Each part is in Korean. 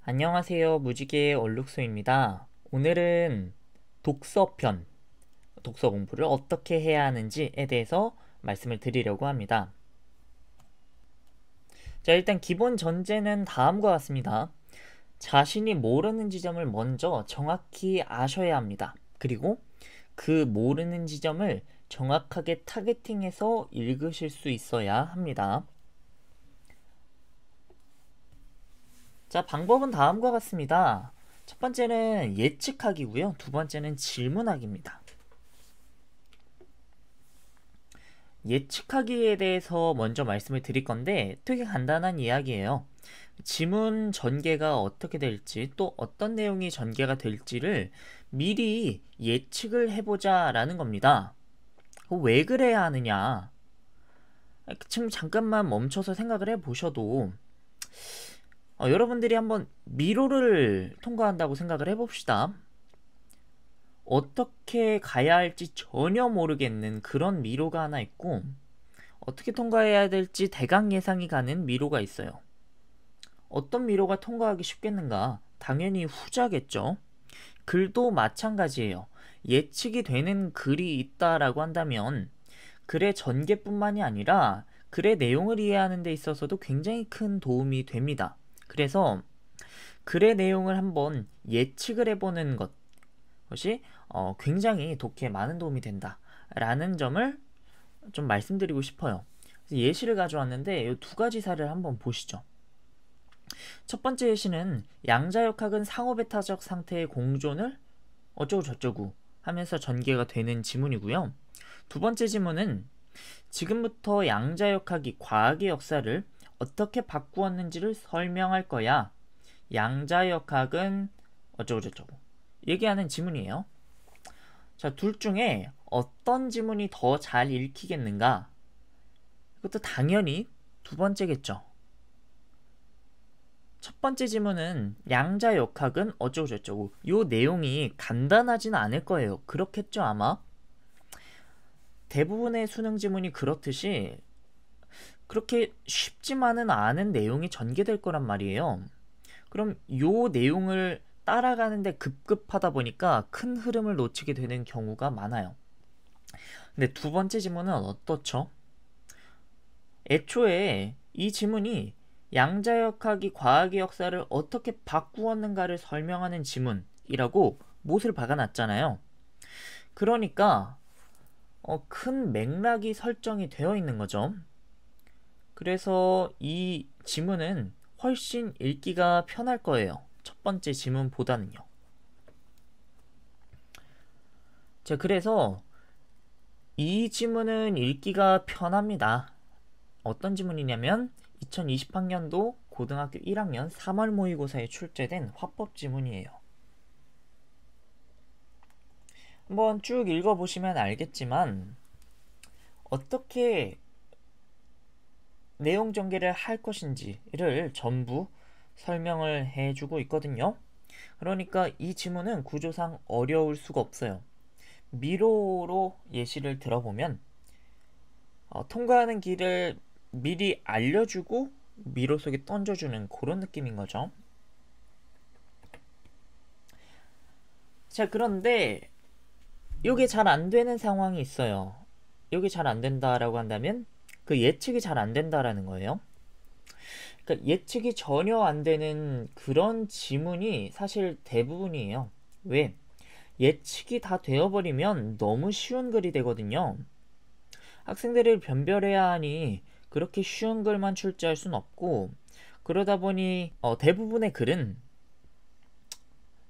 안녕하세요. 무지개의 얼룩소입니다. 오늘은 독서편, 독서 공부를 어떻게 해야 하는지에 대해서 말씀을 드리려고 합니다. 자, 일단 기본 전제는 다음과 같습니다. 자신이 모르는 지점을 먼저 정확히 아셔야 합니다. 그리고 그 모르는 지점을 정확하게 타겟팅해서 읽으실 수 있어야 합니다. 자, 방법은 다음과 같습니다. 첫 번째는 예측하기고요. 두 번째는 질문하기입니다. 예측하기에 대해서 먼저 말씀을 드릴 건데 되게 간단한 이야기예요. 지문 전개가 어떻게 될지 또 어떤 내용이 전개가 될지를 미리 예측을 해보자 라는 겁니다. 왜 그래야 하느냐? 지금 잠깐만 멈춰서 생각을 해보셔도 여러분들이 한번 미로를 통과한다고 생각을 해봅시다. 어떻게 가야 할지 전혀 모르겠는 그런 미로가 하나 있고 어떻게 통과해야 될지 대강 예상이 가는 미로가 있어요. 어떤 미로가 통과하기 쉽겠는가? 당연히 후자겠죠. 글도 마찬가지예요. 예측이 되는 글이 있다라고 한다면 글의 전개뿐만이 아니라 글의 내용을 이해하는 데 있어서도 굉장히 큰 도움이 됩니다. 그래서 글의 내용을 한번 예측을 해보는 것이 굉장히 독해에 많은 도움이 된다 라는 점을 좀 말씀드리고 싶어요. 예시를 가져왔는데 이 두 가지 사례를 한번 보시죠. 첫 번째 예시는 양자역학은 상호배타적 상태의 공존을 어쩌고 저쩌고 하면서 전개가 되는 지문이고요. 두 번째 지문은 지금부터 양자역학이 과학의 역사를 어떻게 바꾸었는지를 설명할 거야. 양자역학은 어쩌고 저쩌고 얘기하는 지문이에요. 자, 둘 중에 어떤 지문이 더 잘 읽히겠는가? 이것도 당연히 두 번째겠죠. 첫 번째 지문은 양자역학은 어쩌고 저쩌고 요 내용이 간단하진 않을 거예요. 그렇겠죠 아마? 대부분의 수능 지문이 그렇듯이 그렇게 쉽지만은 않은 내용이 전개될 거란 말이에요. 그럼 요 내용을 따라가는데 급급하다 보니까 큰 흐름을 놓치게 되는 경우가 많아요. 근데 두 번째 지문은 어떻죠? 애초에 이 지문이 양자역학이 과학의 역사를 어떻게 바꾸었는가를 설명하는 지문이라고 못을 박아놨잖아요. 그러니까 큰 맥락이 설정이 되어 있는 거죠. 그래서 이 지문은 훨씬 읽기가 편할 거예요. 첫 번째 지문보다는요. 자, 그래서 이 지문은 읽기가 편합니다. 어떤 지문이냐면 2020학년도 고등학교 1학년 3월 모의고사에 출제된 화법 지문이에요. 한번 쭉 읽어보시면 알겠지만 어떻게 내용 전개를 할 것인지를 전부 설명을 해주고 있거든요. 그러니까 이 지문은 구조상 어려울 수가 없어요. 미로로 예시를 들어보면 통과하는 길을 미리 알려주고 미로 속에 던져주는 그런 느낌인 거죠. 자, 그런데 이게 잘 안 되는 상황이 있어요. 이게 잘 안 된다라고 한다면 그 예측이 잘 안 된다라는 거예요. 그러니까 예측이 전혀 안 되는 그런 지문이 사실 대부분이에요. 왜? 예측이 다 되어버리면 너무 쉬운 글이 되거든요. 학생들을 변별해야 하니 그렇게 쉬운 글만 출제할 순 없고 그러다 보니 대부분의 글은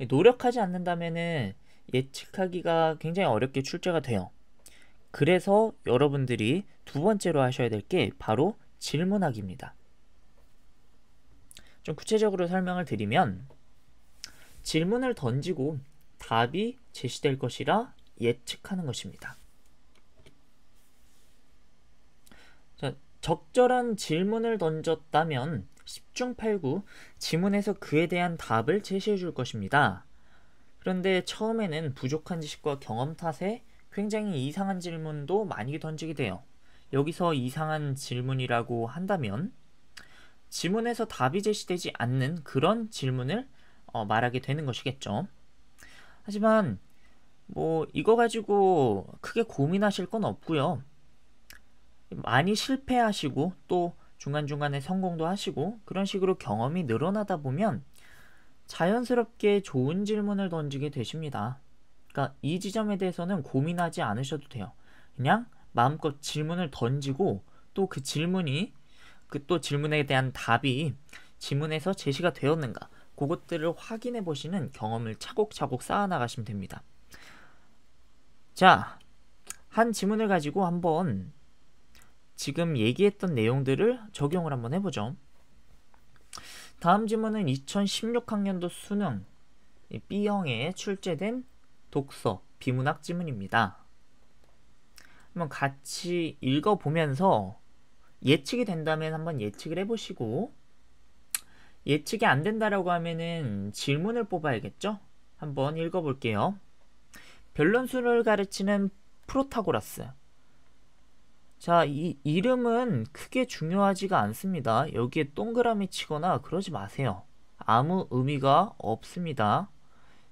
노력하지 않는다면은 예측하기가 굉장히 어렵게 출제가 돼요. 그래서 여러분들이 두 번째로 하셔야 될 게 바로 질문하기입니다. 좀 구체적으로 설명을 드리면 질문을 던지고 답이 제시될 것이라 예측하는 것입니다. 자, 적절한 질문을 던졌다면 10중 8구 지문에서 그에 대한 답을 제시해 줄 것입니다. 그런데 처음에는 부족한 지식과 경험 탓에 굉장히 이상한 질문도 많이 던지게 돼요. 여기서 이상한 질문이라고 한다면 지문에서 답이 제시되지 않는 그런 질문을 말하게 되는 것이겠죠. 하지만 뭐 이거 가지고 크게 고민하실 건 없고요. 많이 실패하시고 또 중간중간에 성공도 하시고 그런 식으로 경험이 늘어나다 보면 자연스럽게 좋은 질문을 던지게 되십니다. 그러니까 이 지점에 대해서는 고민하지 않으셔도 돼요. 그냥 마음껏 질문을 던지고 또 그 질문이 또 질문에 대한 답이 지문에서 제시가 되었는가 그것들을 확인해 보시는 경험을 차곡차곡 쌓아 나가시면 됩니다. 자, 한 지문을 가지고 한번 지금 얘기했던 내용들을 적용을 한번 해보죠. 다음 지문은 2016학년도 수능 B형에 출제된 독서 비문학 지문입니다. 한번 같이 읽어보면서 예측이 된다면 한번 예측을 해보시고, 예측이 안 된다라고 하면은 질문을 뽑아야겠죠? 한번 읽어볼게요. 변론수를 가르치는 프로타고라스. 자, 이 이름은 크게 중요하지가 않습니다. 여기에 동그라미 치거나 그러지 마세요. 아무 의미가 없습니다.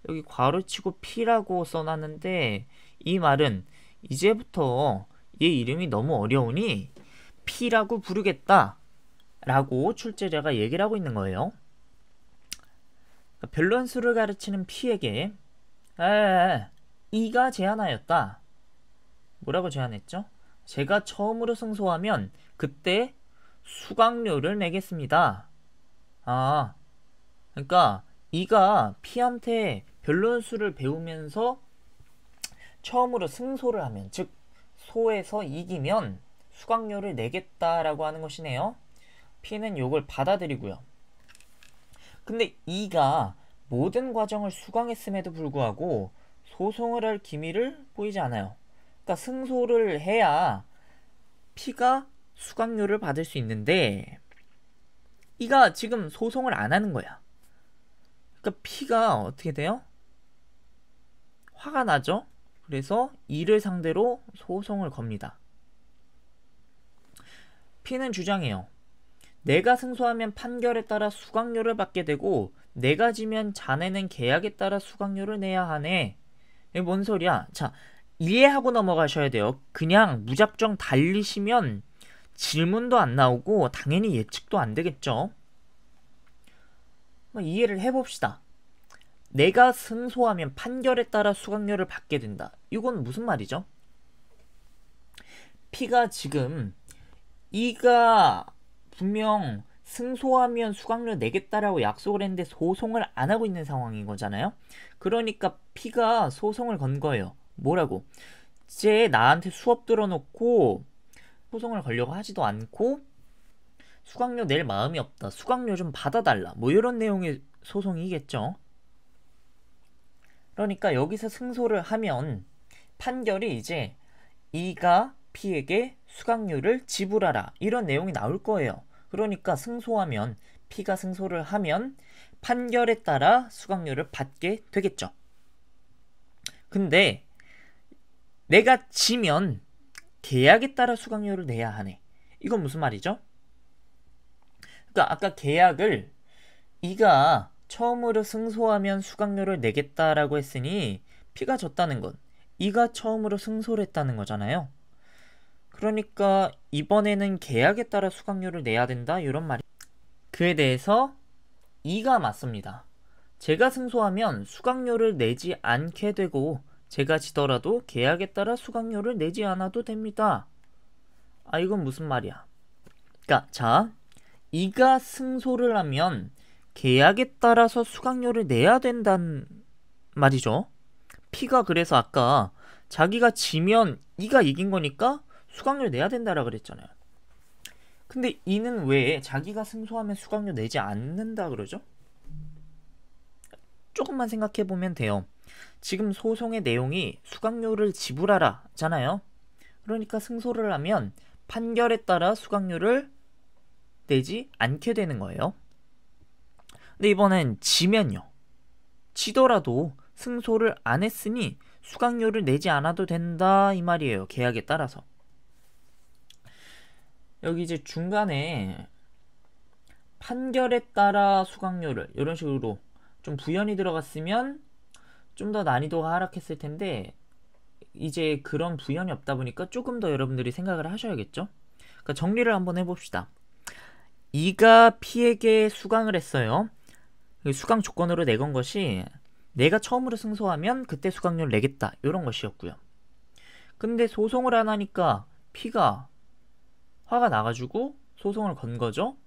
여기 괄호치고 P라고 써놨는데 이 말은 이제부터 얘 이름이 너무 어려우니 P라고 부르겠다 라고 출제자가 얘기를 하고 있는 거예요. 변론수를 가르치는 P에게 E가 제안하였다. 뭐라고 제안했죠? 제가 처음으로 승소하면 그때 수강료를 내겠습니다. 아, 그러니까 E가 P한테 변론수를 배우면서 처음으로 승소를 하면, 즉 소에서 이기면 수강료를 내겠다라고 하는 것이네요. P는 이걸 받아들이고요. 근데 E가 모든 과정을 수강했음에도 불구하고 소송을 할 기미를 보이지 않아요. 그러니까 승소를 해야 P가 수강료를 받을 수 있는데 E가 지금 소송을 안 하는 거야. 그러니까 P가 어떻게 돼요? 화가 나죠? 그래서 E를 상대로 소송을 겁니다. P는 주장해요. 내가 승소하면 판결에 따라 수강료를 받게 되고 내가 지면 자네는 계약에 따라 수강료를 내야 하네. 이게 뭔 소리야? 자, 이해하고 넘어가셔야 돼요. 그냥 무작정 달리시면 질문도 안 나오고 당연히 예측도 안 되겠죠. 이해를 해봅시다. 내가 승소하면 판결에 따라 수강료를 받게 된다. 이건 무슨 말이죠? P가 지금 E가 분명 승소하면 수강료 내겠다라고 약속을 했는데 소송을 안 하고 있는 상황인 거잖아요. 그러니까 P가 소송을 건 거예요. 뭐라고? 쟤 나한테 수업 들어놓고 소송을 걸려고 하지도 않고 수강료 낼 마음이 없다. 수강료 좀 받아달라. 뭐 이런 내용의 소송이겠죠. 그러니까 여기서 승소를 하면 판결이 이제 E가 P에게 수강료를 지불하라 이런 내용이 나올 거예요. 그러니까 승소하면 P가 승소를 하면 판결에 따라 수강료를 받게 되겠죠. 근데 내가 지면 계약에 따라 수강료를 내야 하네. 이건 무슨 말이죠? 그러니까 아까 계약을 E가 처음으로 승소하면 수강료를 내겠다라고 했으니 P가 졌다는 건 E가 처음으로 승소를 했다는 거잖아요. 그러니까 이번에는 계약에 따라 수강료를 내야 된다 이런 말이. 그에 대해서 E가 맞습니다. 제가 승소하면 수강료를 내지 않게 되고 제가 지더라도 계약에 따라 수강료를 내지 않아도 됩니다. 아, 이건 무슨 말이야? 그러니까 자, E가 승소를 하면 계약에 따라서 수강료를 내야 된단 말이죠. P가 그래서 아까 자기가 지면 E가 이긴 거니까 수강료 내야 된다라 그랬잖아요. 근데 E는 왜 자기가 승소하면 수강료 내지 않는다 그러죠? 조금만 생각해 보면 돼요. 지금 소송의 내용이 수강료를 지불하라 잖아요. 그러니까 승소를 하면 판결에 따라 수강료를 내지 않게 되는 거예요. 근데 이번엔 지면요. 지더라도 승소를 안 했으니 수강료를 내지 않아도 된다 이 말이에요. 계약에 따라서. 여기 이제 중간에 판결에 따라 수강료를 이런 식으로 좀 부연이 들어갔으면 좀 더 난이도가 하락했을 텐데 이제 그런 부연이 없다 보니까 조금 더 여러분들이 생각을 하셔야겠죠. 그러니까 정리를 한번 해봅시다. E가 P에게 수강을 했어요. 수강 조건으로 내건 것이 내가 처음으로 승소하면 그때 수강료를 내겠다 이런 것이었고요. 근데 소송을 안 하니까 P가 화가 나가지고 소송을 건 거죠.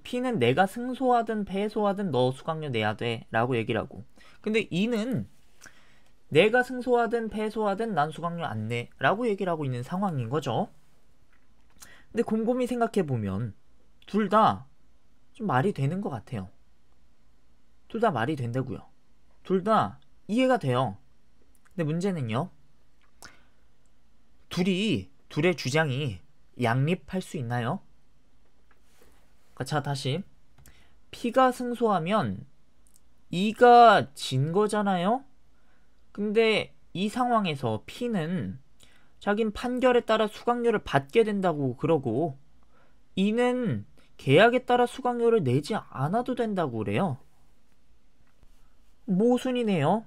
P는 내가 승소하든 패소하든 너 수강료 내야 돼 라고 얘기를 하고, 근데 E는 내가 승소하든 패소하든 난 수강료 안 내 라고 얘기를 하고 있는 상황인 거죠. 근데 곰곰이 생각해보면 둘 다 좀 말이 되는 것 같아요. 둘 다 말이 된다고요. 둘 다 이해가 돼요. 근데 문제는요, 둘의 주장이 양립할 수 있나요? 자, 다시 P가 승소하면 E가 진 거잖아요? 근데 이 상황에서 P는 자긴 판결에 따라 수강료를 받게 된다고 그러고 E는 계약에 따라 수강료를 내지 않아도 된다고 그래요. 모순이네요.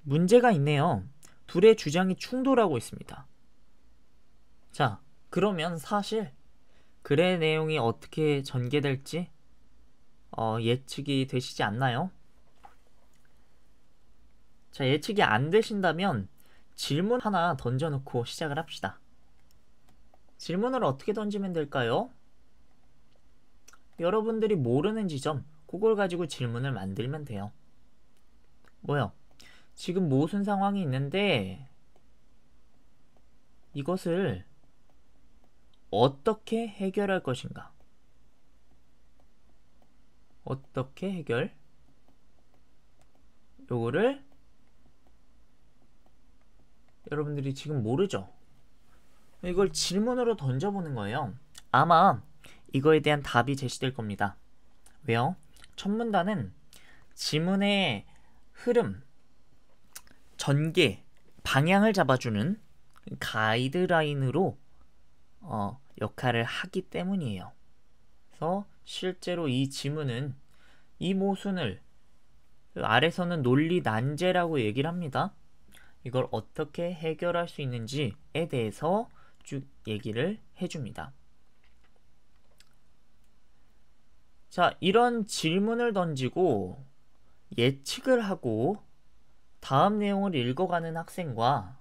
문제가 있네요. 둘의 주장이 충돌하고 있습니다. 자, 그러면 사실 글의 내용이 어떻게 전개될지 예측이 되시지 않나요? 자, 예측이 안 되신다면 질문 하나 던져놓고 시작을 합시다. 질문을 어떻게 던지면 될까요? 여러분들이 모르는 지점, 그걸 가지고 질문을 만들면 돼요. 뭐요? 지금 모순 상황이 있는데 이것을 어떻게 해결할 것인가? 어떻게 해결? 요거를 여러분들이 지금 모르죠? 이걸 질문으로 던져보는 거예요. 아마 이거에 대한 답이 제시될 겁니다. 왜요? 첫 문단은 지문의 흐름, 전개, 방향을 잡아주는 가이드라인으로 역할을 하기 때문이에요. 그래서 실제로 이 지문은 이 모순을 아래서는 논리 난제라고 얘기를 합니다. 이걸 어떻게 해결할 수 있는지에 대해서 쭉 얘기를 해줍니다. 자, 이런 질문을 던지고 예측을 하고 다음 내용을 읽어가는 학생과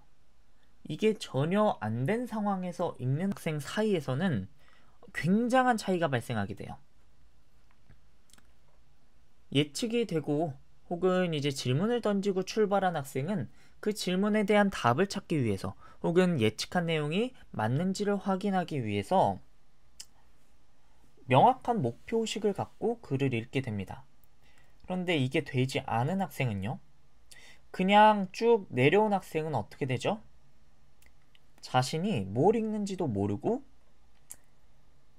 이게 전혀 안 된 상황에서 읽는 학생 사이에서는 굉장한 차이가 발생하게 돼요. 예측이 되고 혹은 이제 질문을 던지고 출발한 학생은 그 질문에 대한 답을 찾기 위해서 혹은 예측한 내용이 맞는지를 확인하기 위해서 명확한 목표의식을 갖고 글을 읽게 됩니다. 그런데 이게 되지 않은 학생은요, 그냥 쭉 내려온 학생은 어떻게 되죠? 자신이 뭘 읽는지도 모르고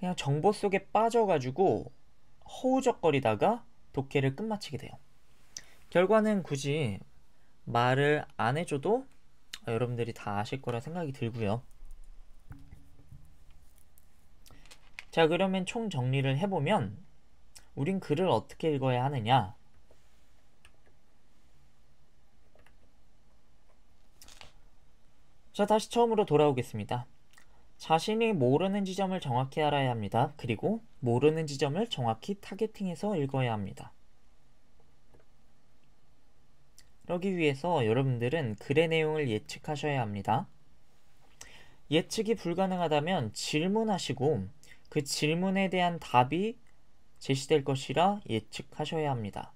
그냥 정보 속에 빠져가지고 허우적거리다가 독해를 끝마치게 돼요. 결과는 굳이 말을 안 해줘도 여러분들이 다 아실 거라 생각이 들고요. 자, 그러면 총 정리를 해보면 우린 글을 어떻게 읽어야 하느냐? 자, 다시 처음으로 돌아오겠습니다. 자신이 모르는 지점을 정확히 알아야 합니다. 그리고 모르는 지점을 정확히 타겟팅해서 읽어야 합니다. 그러기 위해서 여러분들은 글의 내용을 예측하셔야 합니다. 예측이 불가능하다면 질문하시고 그 질문에 대한 답이 제시될 것이라 예측하셔야 합니다.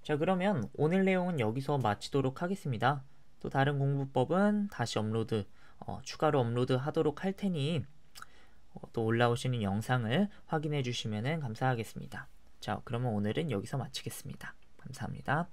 자, 그러면 오늘 내용은 여기서 마치도록 하겠습니다. 또 다른 공부법은 다시 추가로 업로드 하도록 할 테니 또 올라오시는 영상을 확인해 주시면 감사하겠습니다. 자, 그러면 오늘은 여기서 마치겠습니다. 감사합니다.